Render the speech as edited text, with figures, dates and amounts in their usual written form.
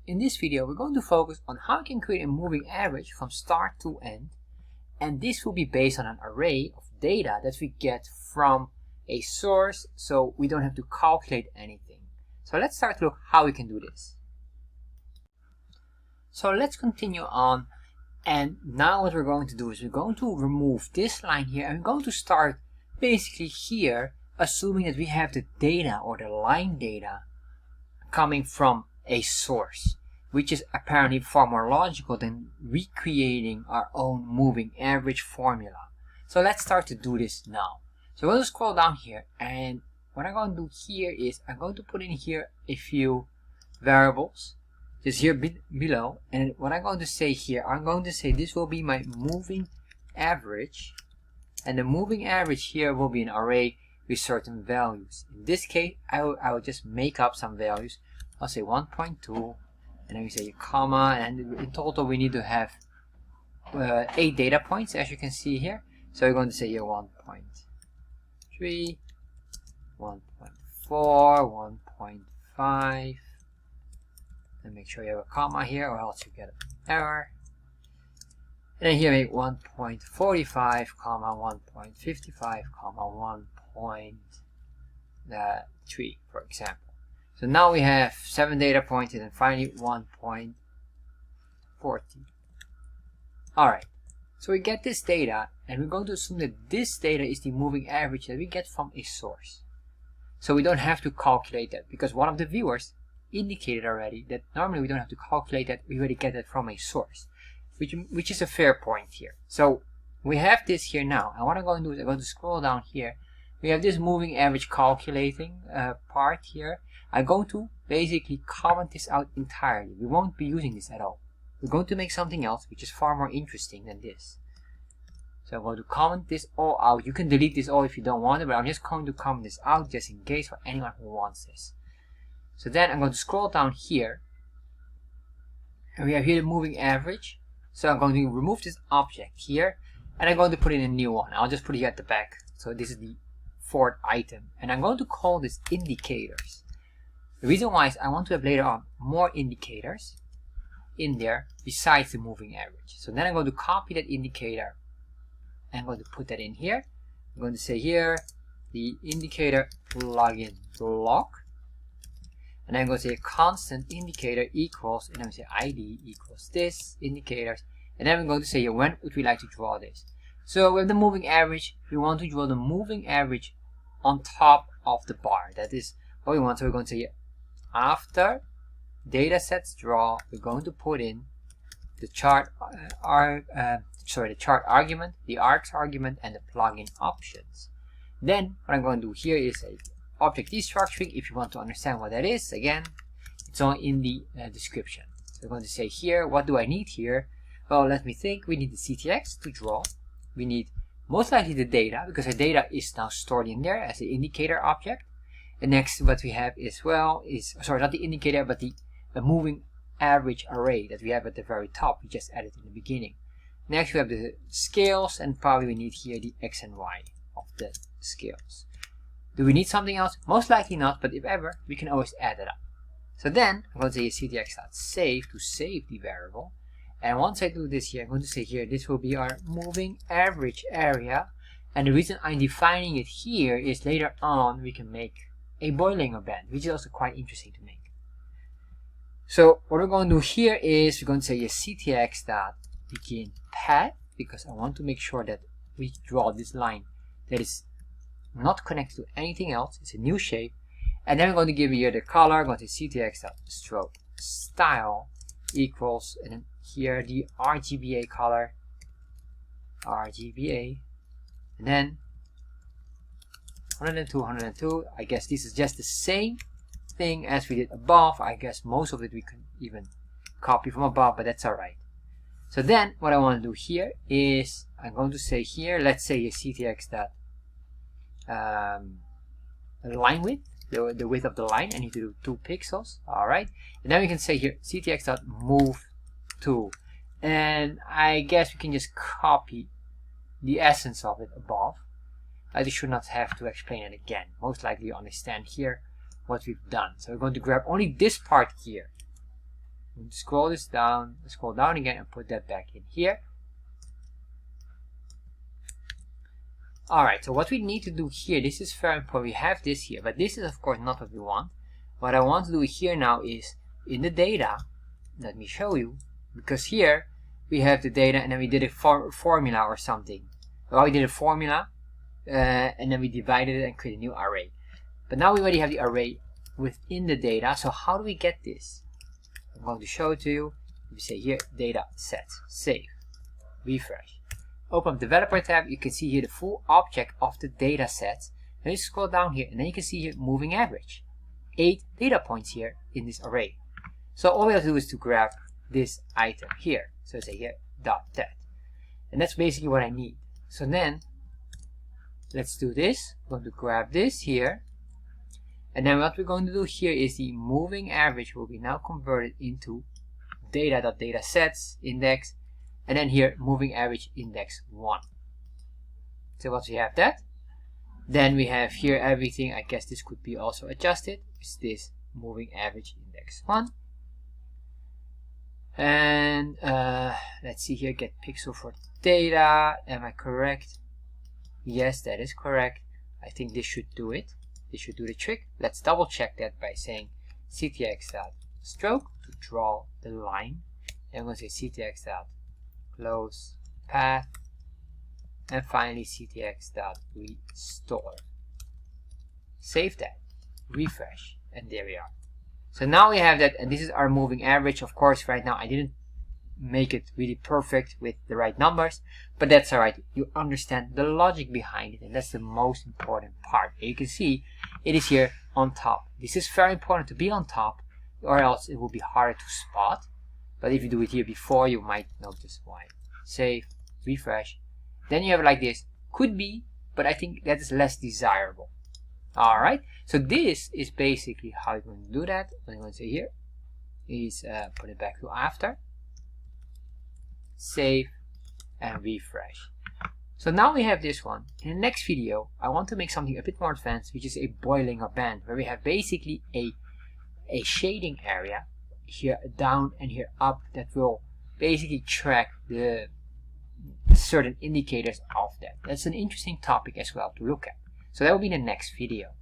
In this video, we're going to focus on how we can create a moving average from start to end, and this will be based on an array of data that we get from a source, so we don't have to calculate anything. So let's start to look how we can do this. So let's continue on, and now what we're going to do is we're going to remove this line here, and we're going to start basically here, assuming that we have the data or the line data coming from a source, which is apparently far more logical than recreating our own moving average formula. So let's start to do this now. So we're going to scroll down here, and what I'm going to do here is I'm going to put in here a few variables just here below, and what I'm going to say here, I'm going to say this will be my moving average, and the moving average here will be an array with certain values. In this case, I will just make up some values. I'll say 1.2, and then we say a comma, and in total we need to have 8 data points, as you can see here. So we're going to say here 1.3, 1.4, 1.5, and make sure you have a comma here, or else you get an error. And then here make 1.45, comma 1.55, comma 1.3, for example. So now we have 7 data points, and then finally 1.40. Alright, so we get this data, and we're going to assume that this data is the moving average that we get from a source. So we don't have to calculate that, because one of the viewers indicated already that normally we don't have to calculate that, we already get that from a source, which is a fair point here. So we have this here now, and what I'm going to do is I'm going to scroll down here. We have this moving average calculating part here. I'm going to basically comment this out entirely. We won't be using this at all. We're going to make something else which is far more interesting than this. So I'm going to comment this all out. You can delete this all if you don't want it, but I'm just going to comment this out just in case for anyone who wants this. So then I'm going to scroll down here, and we have here the moving average. So I'm going to remove this object here, and I'm going to put in a new one. I'll just put it here at the back. So this is the fourth item, and I'm going to call this indicators. The reason why is I want to have later on more indicators in there besides the moving average. So then I'm going to copy that indicator, and I'm going to put that in here. I'm going to say here the indicator plugin block, and I'm going to say a constant indicator equals, and I'm going to say ID equals this indicators, and then I'm going to say here when would we like to draw this. So with the moving average, we want to draw the moving average on top of the bar. That is what we want. So we're going to say here, after data sets draw, we're going to put in the chart the chart argument, the args argument, and the plugin options. Then what I'm going to do here is a object destructuring. If you want to understand what that is, again, it's all in the description. So I'm going to say here, what do I need here? Well, let me think. We need the CTX to draw. We need most likely the data, because the data is now stored in there as the indicator object. And next what we have as well is, sorry, not the indicator, but the moving average array that we have at the very top. We just added in the beginning. Next we have the scales, and probably we need here the x and y of the scales. Do we need something else? Most likely not, but if ever, we can always add it up. So then I'm going to say ctx.save to save the variable. And once I do this here, I'm going to say here, this will be our moving average area. And the reason I'm defining it here is later on we can make a Bollinger Band, which is also quite interesting to make. So what we're going to do here is we're going to say yes, ctx.begin path, because I want to make sure that we draw this line that is not connected to anything else. It's a new shape. And then we're going to give here the color. I'm going to say ctx.stroke style equals, and then here the RGBA color, RGBA, and then 102, 102. I guess this is just the same thing as we did above. I guess most of it we can even copy from above, but that's alright. So then what I want to do here is I'm going to say here, let's say ctx that line width, the width of the line. I need to do 2 pixels. Alright, and then we can say here ctx.move to, and I guess we can just copy the essence of it above. I should not have to explain it again. Most likely you understand here what we've done. So we're going to grab only this part here. I'm going to scroll this down, scroll down again, and put that back in here. Alright, so what we need to do here, this is very important. We have this here, but this is of course not what we want. What I want to do here now is in the data, let me show you, because here we have the data and then we did a formula or something. Well, we did a formula and then we divided it and created a new array. But now we already have the array within the data, so how do we get this? I'm going to show it to you. We say here data sets, save, refresh. Open up developer tab, you can see here the full object of the data sets. Then you scroll down here and then you can see here moving average. 8 data points here in this array. So all we have to do is to grab this item here. So say here dot that. And that's basically what I need. So then let's do this. We're going to grab this here. And then what we're going to do here is the moving average will be now converted into data.datasets index. And then here moving average index 1. So once we have that, then we have here everything. I guess this could be also adjusted. It's this moving average index 1. And let's see here, get pixel for data. Am I correct? Yes, that is correct. I think this should do it. This should do the trick. Let's double check that by saying ctx.stroke to draw the line. And I'm going to say ctx.close path. And finally ctx.restore. Save that. Refresh. And there we are. So now we have that, and this is our moving average. Of course, right now I didn't make it really perfect with the right numbers, but that's alright. You understand the logic behind it, and that's the most important part. You can see it is here on top. This is very important to be on top, or else it will be harder to spot. But if you do it here before, you might notice why. Save, refresh. Then you have it like this. Could be, but I think that is less desirable. Alright, so this is basically how you're going to do that. What I'm going to say here is put it back to after. Save and refresh. So now we have this one. In the next video, I want to make something a bit more advanced, which is a boiling or band, where we have basically a shading area here down and here up that will basically track the certain indicators of that. That's an interesting topic as well to look at. So that will be the next video.